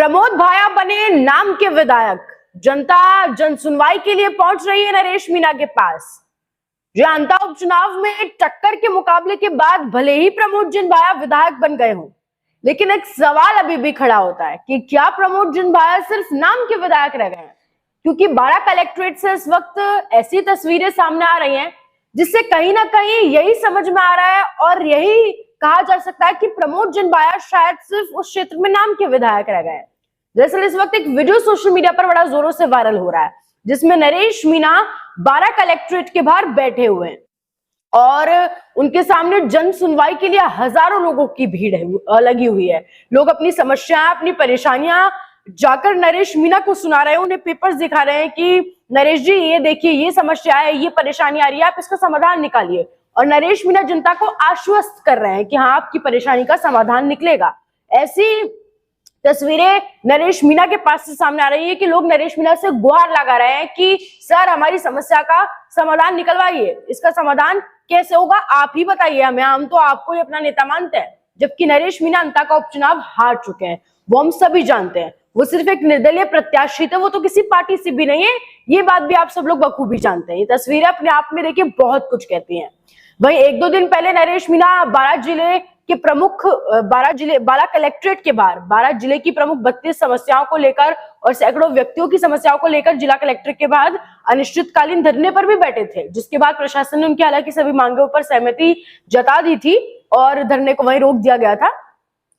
प्रमोद भाया बने नाम के विधायक। जनता जन सुनवाई के लिए पहुंच रही है नरेश मीणा के पास। जनता उपचुनाव में टक्कर के मुकाबले के बाद भले ही प्रमोद जिनभाया विधायक बन गए हों, लेकिन एक सवाल अभी भी खड़ा होता है कि क्या प्रमोद जिनभाया सिर्फ नाम के विधायक रह गए हैं? क्योंकि बाड़ा कलेक्ट्रेट से इस वक्त ऐसी तस्वीरें सामने आ रही हैं जिससे कहीं ना कहीं यही समझ में आ रहा है और यही कहा जा सकता है कि प्रमोद जिनभाया शायद सिर्फ उस क्षेत्र में नाम के विधायक रह गए। दरअसल इस वक्त एक वीडियो सोशल मीडिया पर बड़ा जोरों से वायरल हो रहा है जिसमें नरेश मीणा बाड़ा कलेक्ट्रेट के बाहर बैठे हुए हैं और उनके सामने जन सुनवाई के लिए हजारों लोगों की भीड़ है, लगी हुई है। लोग अपनी समस्याएं, अपनी परेशानियां जाकर नरेश मीणा को सुना रहे हैं, उन्हें पेपर्स दिखा रहे हैं कि नरेश जी ये देखिए, ये समस्या है, ये परेशानी आ रही है, आप इसका समाधान निकालिए। और नरेश मीणा जनता को आश्वस्त कर रहे हैं कि हाँ, आपकी परेशानी का समाधान निकलेगा। ऐसी तस्वीरें नरेश मीणा के पास से सामने आ रही है कि लोग नरेश मीणा से गुहार लगा रहे हैं कि सर हमारी समस्या का समाधान निकलवाइए, इसका समाधान कैसे होगा आप ही बताइए हमें, हम तो आपको ही अपना नेता मानते हैं। जबकि नरेश मीणा अंता का उपचुनाव हार चुके हैं, वो हम सभी जानते हैं। वो सिर्फ एक निर्दलीय प्रत्याशी थे, वो तो किसी पार्टी से भी नहीं है, ये बात भी आप सब लोग बखूबी जानते हैं। ये तस्वीरें अपने आप में देखिए बहुत कुछ कहती हैं। वहीं एक दो दिन पहले नरेश मीणा बाड़ा जिले के प्रमुख बाड़ा कलेक्ट्रेट के बाहर बाड़ा जिले की प्रमुख 32 समस्याओं को लेकर और सैकड़ों व्यक्तियों की समस्याओं को लेकर जिला कलेक्ट्रेट के बाद अनिश्चितकालीन धरने पर भी बैठे थे, जिसके बाद प्रशासन ने उनकी हालांकि सभी मांगों पर सहमति जता दी थी और धरने को वहीं रोक दिया गया था।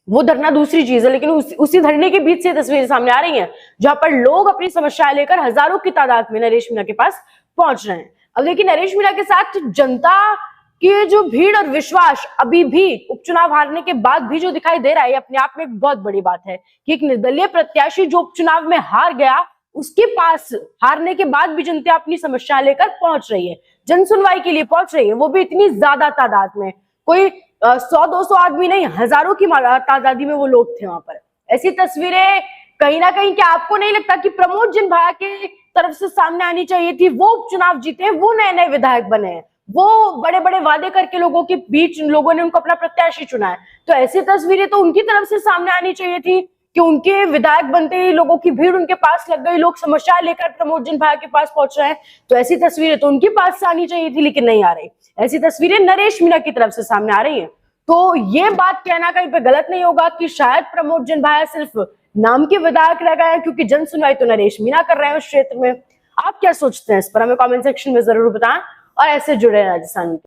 वो धरना दूसरी चीज है, लेकिन उसी धरने के बीच से तस्वीरें सामने आ रही हैं जहां पर लोग अपनी समस्याएं लेकर हजारों की तादाद में नरेश मीणा के पास पहुंच रहे हैं। अब देखिए नरेश मीणा के साथ जनता की जो भीड़ और विश्वास अभी भी उपचुनाव हारने के बाद भी जो दिखाई दे रहा है, अपने आप में एक बहुत बड़ी बात है कि एक निर्दलीय प्रत्याशी जो उपचुनाव में हार गया, उसके पास हारने के बाद भी जनता अपनी समस्या लेकर पहुंच रही है, जन सुनवाई के लिए पहुंच रही है, वो भी इतनी ज्यादा तादाद में। कोई 100-200 आदमी नहीं, हजारों की तादादी में वो लोग थे वहां पर। ऐसी तस्वीरें कहीं ना कहीं, क्या आपको नहीं लगता कि प्रमोद जिनभाया के तरफ से सामने आनी चाहिए थी? वो उपचुनाव जीते, वो नए नए विधायक बने हैं, वो बड़े बड़े वादे करके लोगों के बीच लोगों ने उनको अपना प्रत्याशी चुना है, तो ऐसी तस्वीरें तो उनकी तरफ से सामने आनी चाहिए थी कि उनके विधायक बनते ही लोगों की भीड़ उनके पास लग गई, लोग समस्या लेकर प्रमोद जिनभाया के पास पहुंच रहे हैं, तो ऐसी तस्वीरें तो उनके पास से आनी चाहिए थी, लेकिन नहीं आ रही। ऐसी तस्वीरें नरेश मीणा की तरफ से सामने आ रही है, तो ये बात कहना कहीं पे गलत नहीं होगा कि शायद प्रमोद जिनभाया सिर्फ नाम के विधायक रह गए हैं, क्योंकि जन सुनवाई तो नरेश मीणा कर रहे हैं उस क्षेत्र में। आप क्या सोचते हैं इस पर? हमें कमेंट सेक्शन में जरूर बताएं और ऐसे जुड़े राजस्थान।